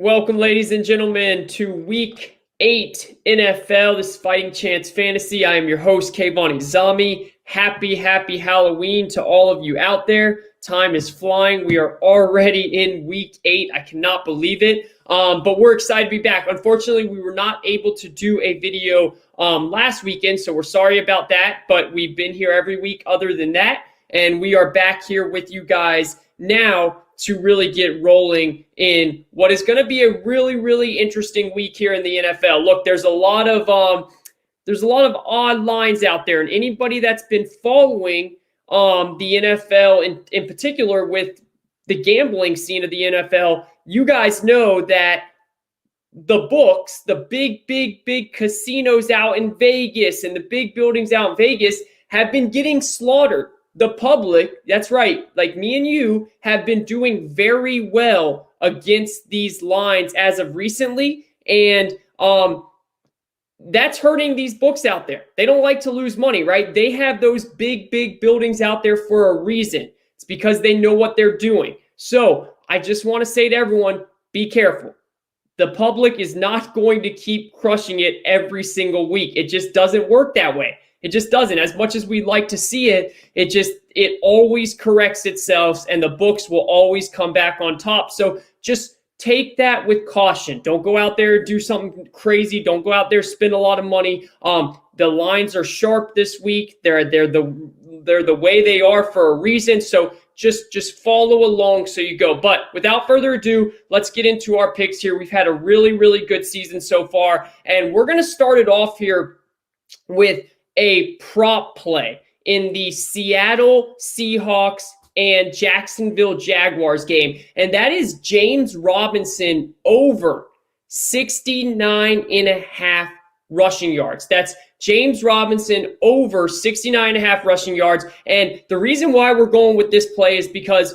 Welcome, ladies and gentlemen, to Week 8 NFL. This is Fighting Chance Fantasy. I am your host, Kayvon Ezami. Happy Halloween to all of you out there. Time is flying. We are already in Week 8. I cannot believe it, but we're excited to be back. Unfortunately, we were not able to do a video last weekend, so we're sorry about that, but we've been here every week other than that, and we are back here with you guys now to really get rolling in what is going to be a really interesting week here in the NFL. Look, there's a lot of odd lines out there, and anybody that's been following the NFL in particular with the gambling scene of the NFL, you guys know that the books, the big casinos out in Vegas and the big buildings out in Vegas have been getting slaughtered. The public, that's right, like me and you, have been doing very well against these lines as of recently, and that's hurting these books out there. They don't like to lose money, right? They have those big buildings out there for a reason. It's because they know what they're doing. So I just want to say to everyone, be careful. The public is not going to keep crushing it every single week. It just doesn't work that way. It just doesn't. As much as we'd like to see it, it always corrects itself, and the books will always come back on top. So just take that with caution. Don't go out there and do something crazy. Don't go out there spend a lot of money. The lines are sharp this week. They're the way they are for a reason. So just follow along so you go. But without further ado, let's get into our picks here. We've had a really good season so far, and we're going to start it off here with a prop play in the Seattle Seahawks and Jacksonville Jaguars game, and that is James Robinson over 69.5 rushing yards. That's James Robinson over 69.5 rushing yards, and the reason why we're going with this play is because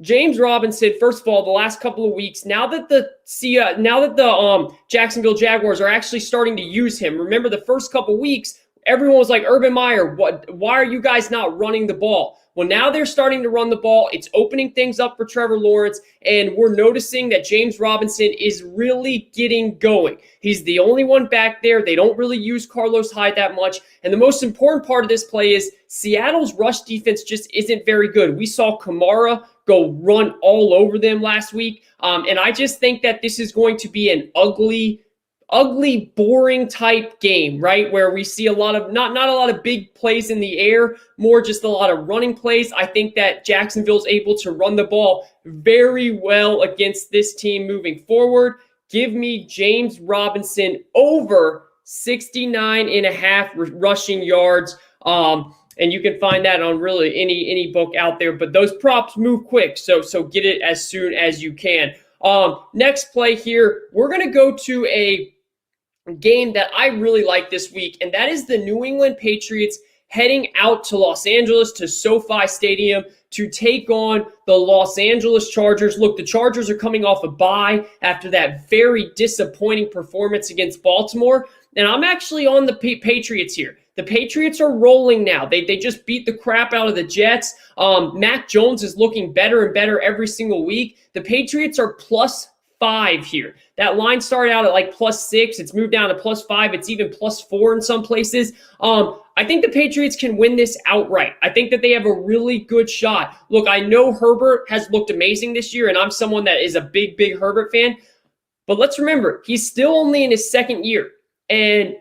James Robinson, first of all, the last couple of weeks, now that the Jacksonville Jaguars are actually starting to use him. Remember, the first couple of weeks, everyone was like, Urban Meyer, why are you guys not running the ball? Well, now they're starting to run the ball. It's opening things up for Trevor Lawrence, and we're noticing that James Robinson is really getting going. He's the only one back there. They don't really use Carlos Hyde that much, and the most important part of this play is Seattle's rush defense just isn't very good. We saw Kamara go run all over them last week, and I just think that this is going to be an ugly, boring type game, right? Where we see a lot of, not a lot of big plays in the air, more just a lot of running plays. I think that Jacksonville's able to run the ball very well against this team moving forward. Give me James Robinson over 69.5 rushing yards. And you can find that on really any book out there, but those props move quick. So get it as soon as you can. Next play here, we're going to go to a game that I really like this week, and that is the New England Patriots heading out to Los Angeles to SoFi Stadium to take on the Los Angeles Chargers. Look, the Chargers are coming off a bye after that very disappointing performance against Baltimore, and I'm actually on the Patriots here. The Patriots are rolling now. They just beat the crap out of the Jets. Mac Jones is looking better and better every single week. The Patriots are +5 here. That line started out at like +6. It's moved down to +5. It's even +4 in some places. I think the Patriots can win this outright. I think that they have a really good shot. Look, I know Herbert has looked amazing this year, and I'm someone that is a big Herbert fan. But let's remember, he's still only in his second year. And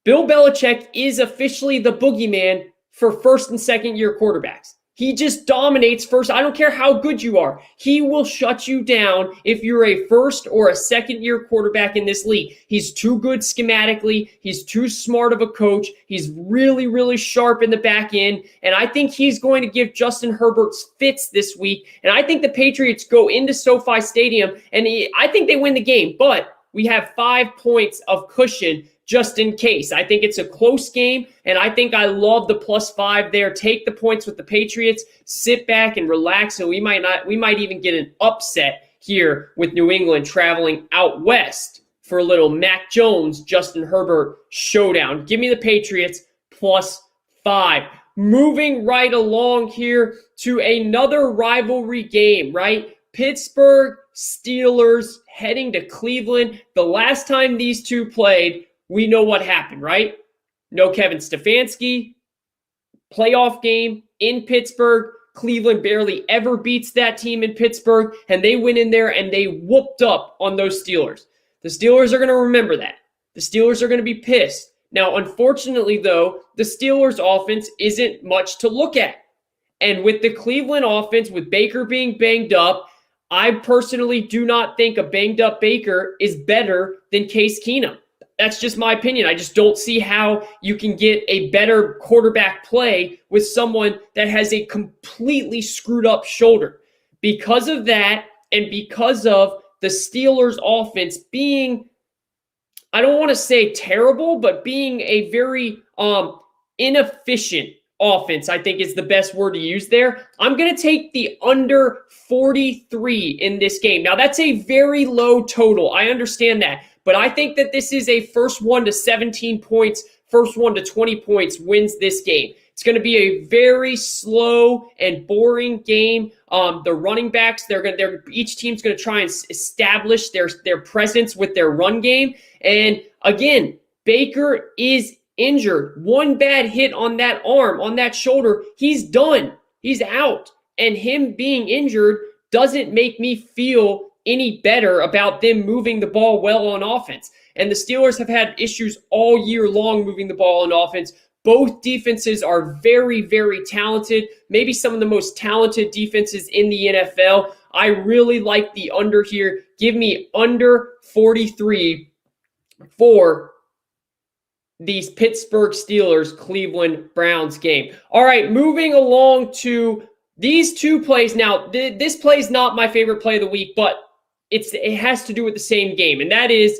Bill Belichick is officially the boogeyman for first and second year quarterbacks. He just dominates first. I don't care how good you are. He will shut you down if you're a first or a second year quarterback in this league. He's too good schematically. He's too smart of a coach. He's really sharp in the back end. And I think he's going to give Justin Herbert fits this week. And I think the Patriots go into SoFi Stadium, and I think they win the game. But we have 5 points of cushion just in case. I think it's a close game, and I think I love the +5 there. Take the points with the Patriots, sit back and relax, and we might even get an upset here with New England traveling out west for a little Mac Jones, Justin Herbert showdown. Give me the Patriots +5. Moving right along here to another rivalry game, right? Pittsburgh Steelers heading to Cleveland. The last time these two played, we know what happened, right? No Kevin Stefanski. Playoff game in Pittsburgh. Cleveland barely ever beats that team in Pittsburgh, and they went in there and they whooped up on those Steelers. The Steelers are going to remember that. The Steelers are going to be pissed. Now, unfortunately, though, the Steelers' offense isn't much to look at. And with the Cleveland offense, with Baker being banged up, I personally do not think a banged-up Baker is better than Case Keenum. That's just my opinion. I just don't see how you can get a better quarterback play with someone that has a completely screwed up shoulder. Because of that, and because of the Steelers' offense being, I don't want to say terrible, but being a very inefficient offense, I think is the best word to use there. I'm going to take the under 43 in this game. Now, that's a very low total. I understand that. But I think that this is a first one to 17 points, first one to 20 points wins this game. It's going to be a very slow and boring game. The running backs, each team's going to try and establish their presence with their run game. And again, Baker is injured. One bad hit on that arm, on that shoulder, he's done. He's out. And him being injured doesn't make me feel any better about them moving the ball well on offense. And the Steelers have had issues all year long moving the ball on offense. Both defenses are very, very talented, maybe some of the most talented defenses in the NFL. I really like the under here. Give me under 43 for these Pittsburgh Steelers, Cleveland Browns game. All right, moving along to these two plays. Now, this play is not my favorite play of the week, but it has to do with the same game, and that is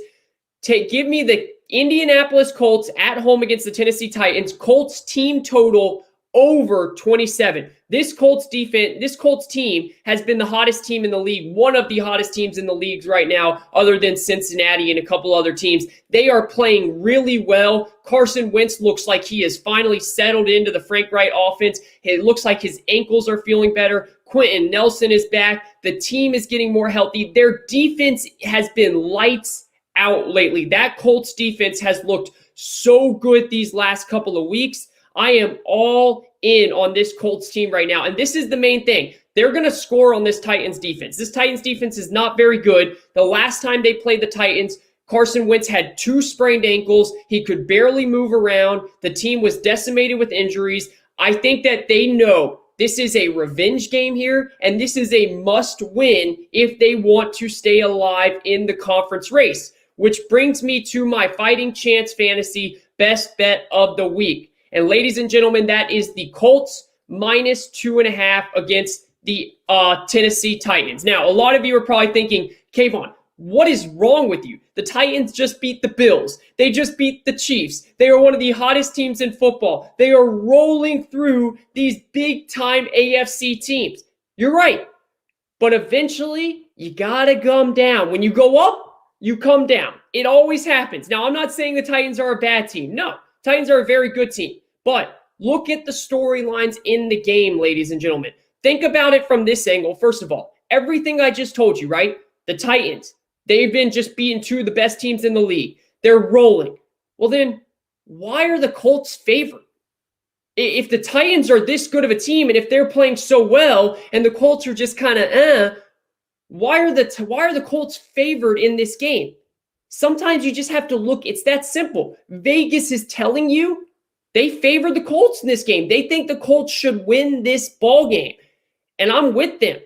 give me the Indianapolis Colts at home against the Tennessee Titans. Colts team total over 27. This Colts team has been the hottest team in the league, one of the hottest teams in the leagues right now, other than Cincinnati and a couple other teams. They are playing really well. Carson Wentz looks like he has finally settled into the Frank Wright offense. It looks like his ankles are feeling better. Quentin Nelson is back. The team is getting more healthy. Their defense has been lights out lately. That Colts defense has looked so good these last couple of weeks. I am all in on this Colts team right now. And this is the main thing. They're going to score on this Titans defense. This Titans defense is not very good. The last time they played the Titans, Carson Wentz had 2 sprained ankles. He could barely move around. The team was decimated with injuries. I think that they know this is a revenge game here, and this is a must-win if they want to stay alive in the conference race, which brings me to my Fighting Chance Fantasy best bet of the week. And ladies and gentlemen, that is the Colts minus 2.5 against the Tennessee Titans. Now, a lot of you are probably thinking, Kayvon, what is wrong with you? The Titans just beat the Bills. They just beat the Chiefs. They are one of the hottest teams in football. They are rolling through these big-time AFC teams. You're right. But eventually, you got to come down. When you go up, you come down. It always happens. Now, I'm not saying the Titans are a bad team. No, Titans are a very good team. But look at the storylines in the game, ladies and gentlemen. Think about it from this angle. First of all, everything I just told you, right? The Titans, they've been just beating 2 of the best teams in the league. They're rolling. Well, then, why are the Colts favored? If the Titans are this good of a team, and if they're playing so well, and the Colts are just kind of why are the Colts favored in this game? Sometimes you just have to look. It's that simple. Vegas is telling you they favor the Colts in this game. They think the Colts should win this ball game, and I'm with them.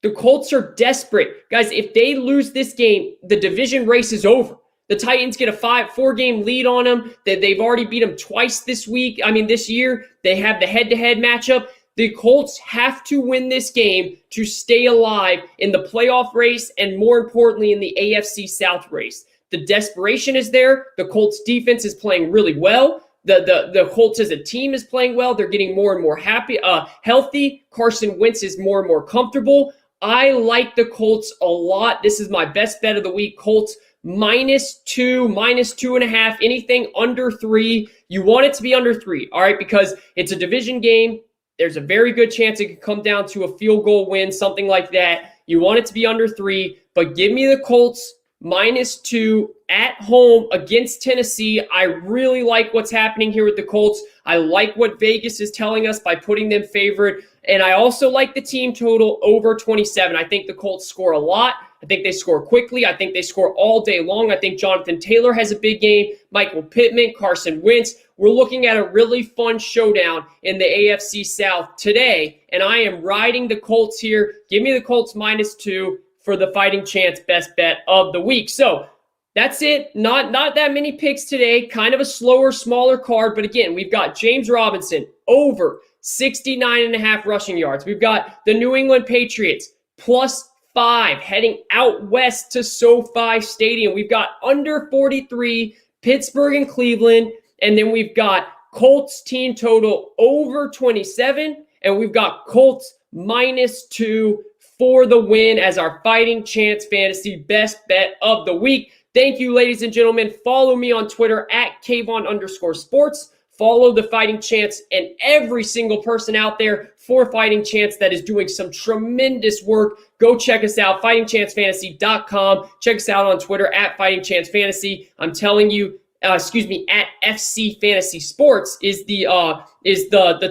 The Colts are desperate. Guys, if they lose this game, the division race is over. The Titans get a 4-game lead on them. They've already beat them twice this year. They have the head-to-head matchup. The Colts have to win this game to stay alive in the playoff race and, more importantly, in the AFC South race. The desperation is there. The Colts defense is playing really well. The Colts as a team is playing well. They're getting more and more healthy. Carson Wentz is more and more comfortable. I like the Colts a lot. This is my best bet of the week. Colts -2, -2.5, anything under 3. You want it to be under 3, all right, because it's a division game. There's a very good chance it could come down to a field goal win, something like that. You want it to be under 3, but give me the Colts -2 at home against Tennessee. I really like what's happening here with the Colts. I like what Vegas is telling us by putting them favorite. And I also like the team total over 27. I think the Colts score a lot. I think they score quickly. I think they score all day long. I think Jonathan Taylor has a big game. Michael Pittman, Carson Wentz. We're looking at a really fun showdown in the AFC South today. And I am riding the Colts here. Give me the Colts -2 for the fighting chance best bet of the week. So that's it. Not that many picks today. Kind of a slower, smaller card. But again, we've got James Robinson over 69.5 rushing yards. We've got the New England Patriots +5 heading out west to SoFi Stadium. We've got under 43 Pittsburgh and Cleveland. And then we've got Colts team total over 27. And we've got Colts -2 for the win as our fighting chance fantasy best bet of the week. Thank you, ladies and gentlemen. Follow me on Twitter at Kayvon_sports. Follow the Fighting Chance and every single person out there for Fighting Chance that is doing some tremendous work. Go check us out, fightingchancefantasy.com. Check us out on Twitter at Fighting Chance Fantasy. I'm telling you, at FC Fantasy Sports is the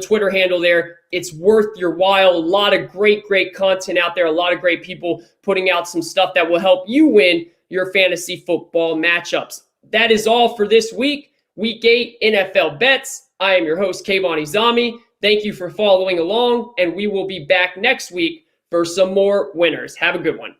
Twitter handle there. It's worth your while. A lot of great content out there. A lot of great people putting out some stuff that will help you win your fantasy football matchups. That is all for this week. Week 8 NFL bets. I am your host, Kayvon Ezami. Thank you for following along, and we will be back next week for some more winners. Have a good one.